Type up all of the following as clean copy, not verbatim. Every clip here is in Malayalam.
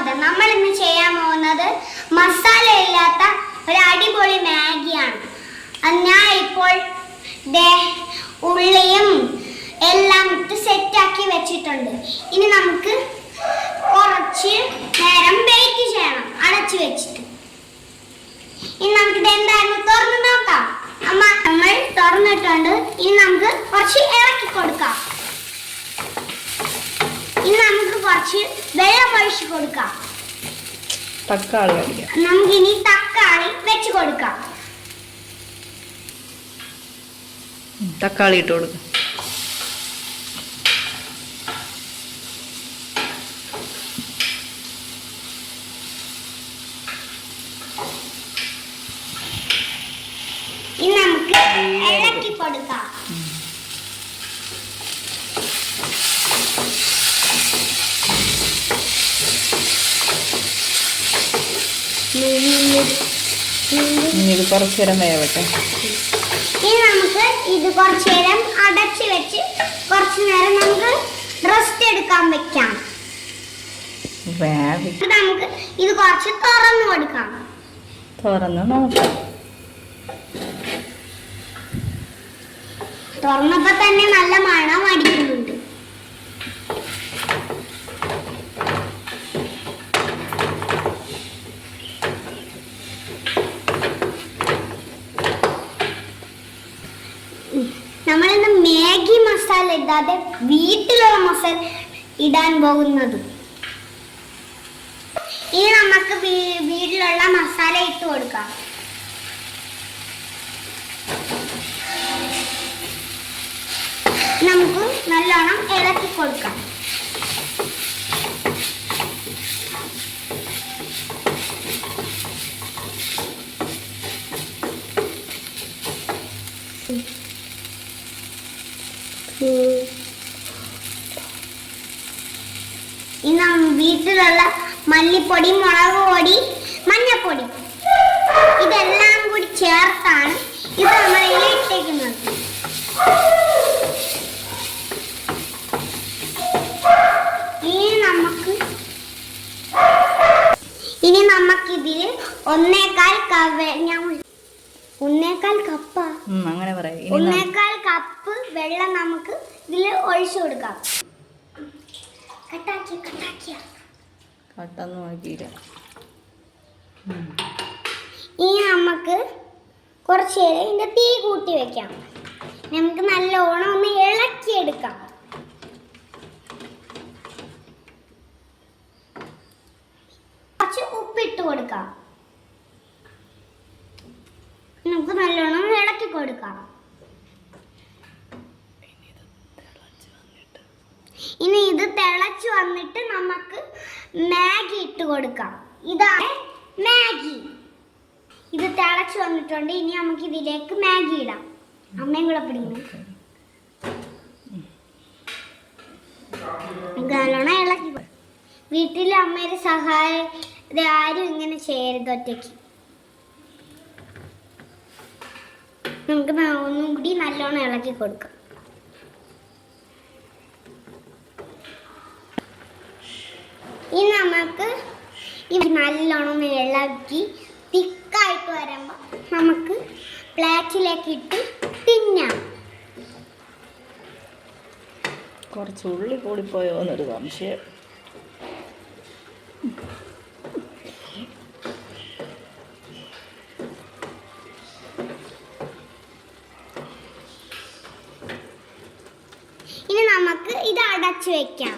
സ്വാഗതം. നമ്മൾ ഇന്ന് ചെയ്യാൻ പോകുന്നത് മസാല ഇല്ലാത്ത ഒരു അടിപൊളി മാഗിയാണ്. ഞാൻ ഇപ്പോൾ ഉള്ളിയും എല്ലാം ഇട്ട് സെറ്റാക്കി വെച്ചിട്ടുണ്ട്. ഇനി നമുക്ക് കുറച്ച് നേരം ബേക്ക് ചെയ്യണം അടച്ചു വെച്ചിട്ട്. ഇനി നമുക്ക് ഇത് എന്തായാലും തുറന്ന് നോക്കാം. നമ്മൾ തുറന്നിട്ടുണ്ട്. ഇനി നമുക്ക് കുറച്ച് ഇളക്കി കൊടുക്കാം. ഇനി നമുക്ക് കുറച്ച് വെള്ളം ഒഴിച്ച് കൊടുക്കാം. നമുക്കിനി തക്കാളി വെച്ച് കൊടുക്കാം. തക്കാളി ഇട്ട് കൊടുക്കാം. ഇനി നമുക്ക് ഇളക്കി കൊടുക്കാം. ഇത് കുറച്ചു നേരം വേവട്ടെ. ഇനി നമുക്ക് ഇത് കുറച്ചു നേരം അടച്ചു വെച്ച് കുറച്ചു നേരം നമുക്ക് റെസ്റ്റ് എടുക്കാൻ വെക്കാം. നമുക്ക് ഇത് കുറച്ച് തുറന്നു കൊടുക്കാം. തുറന്ന് നോക്കാം. തുറന്നപ്പോ തന്നെ നല്ല മണം അടിക്കുന്നുണ്ട്. നമ്മളിന്ന് മാഗി മസാല ഇടാതെ വീട്ടിലുള്ള മസാല ഇടാൻ പോകുന്നത്. ഇനി നമുക്ക് വീട്ടിലുള്ള മസാല ഇട്ട് കൊടുക്കാം. നമുക്ക് നല്ലോണം ഇളക്കി കൊടുക്കാം. ഇന്ന് വീട്ടിലുള്ള മല്ലിപ്പൊടി, മുളക് പൊടി, മഞ്ഞപ്പൊടി ഇതെല്ലാം കൂടി ചേർത്താണ് ഇത് നമ്മൾ ഇട്ടേക്കുന്നത്. ഇനി നമുക്കിതിൽ 1.25 കപ്പ് വെള്ളം നമുക്ക് ഇതിൽ ഒഴിച്ചു കൊടുക്കാം. ഇനി നമുക്ക് കുറച്ച് നേരം ഇതിന്റെ തീ കൂട്ടി വെക്കാം. നമുക്ക് നല്ലോണം ഒന്ന് ഇളക്കിയെടുക്കാം. കുറച്ച് ഉപ്പിട്ട് കൊടുക്കാം. നമുക്ക് നല്ലോണം ഇളക്കി കൊടുക്കാം. ഇനി ഇത് തിളച്ചു വന്നിട്ട് നമുക്ക് മാഗി ഇട്ട് കൊടുക്കാം. ഇതാണ് മാഗി. ഇത് തിളച്ചു വന്നിട്ടുണ്ട്. ഇനി നമുക്ക് ഇതിലേക്ക് മാഗി ഇടാം. അമ്മയും കൂടെ പിടിക്കുന്നു. നല്ലോണം ഇളക്കി. വീട്ടിൽ അമ്മയുടെ സഹായം ആരും ഇങ്ങനെ ചെയ്യരുത് ഒറ്റയ്ക്ക്. നമുക്ക് ഒന്നും കൂടി നല്ലോണം ഇളക്കി കൊടുക്കാം. ഇനി നമുക്ക് ഇത് നല്ലോണം ഇളക്കി തിക്കായിട്ട് വരുമ്പോൾ നമുക്ക് പ്ലേറ്റിലേക്ക് ഇട്ട് തിന്നാം. കുറച്ച് ഉള്ളി കൂടിപ്പോയോ എന്നൊരു സംശയം. ഇനി നമുക്ക് ഇത് അടച്ചു വെക്കാം.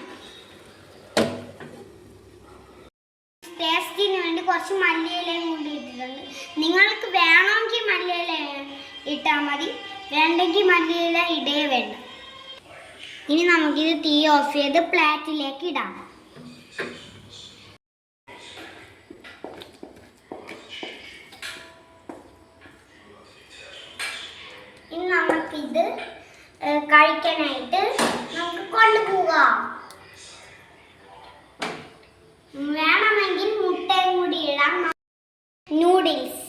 ടേസ്റ്റിന് വേണ്ടി കുറച്ച് മല്ലിയിലയും കൂടി ഇട്ടിട്ടുണ്ട്. നിങ്ങൾക്ക് വേണമെങ്കിൽ മല്ലിയില ഇട്ടാൽ മതി, വേണ്ടെങ്കിൽ മല്ലിയില ഇടേ വേണ്ട. ഇനി നമുക്കിത് തീ ഓഫ് ചെയ്ത് പ്ലേറ്റിലേക്ക് ഇടാം. ഇനി നമുക്കിത് കഴിക്കാനായിട്ട് നമുക്ക് കൊണ്ടുപോകാം. വേണമെങ്കിൽ മുട്ടയും കൂടി ഇടാം. നൂഡിൽസ്.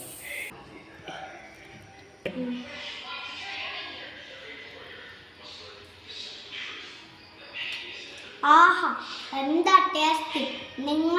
ആഹാ, എന്താ ടേസ്റ്റ്! നിങ്ങൾ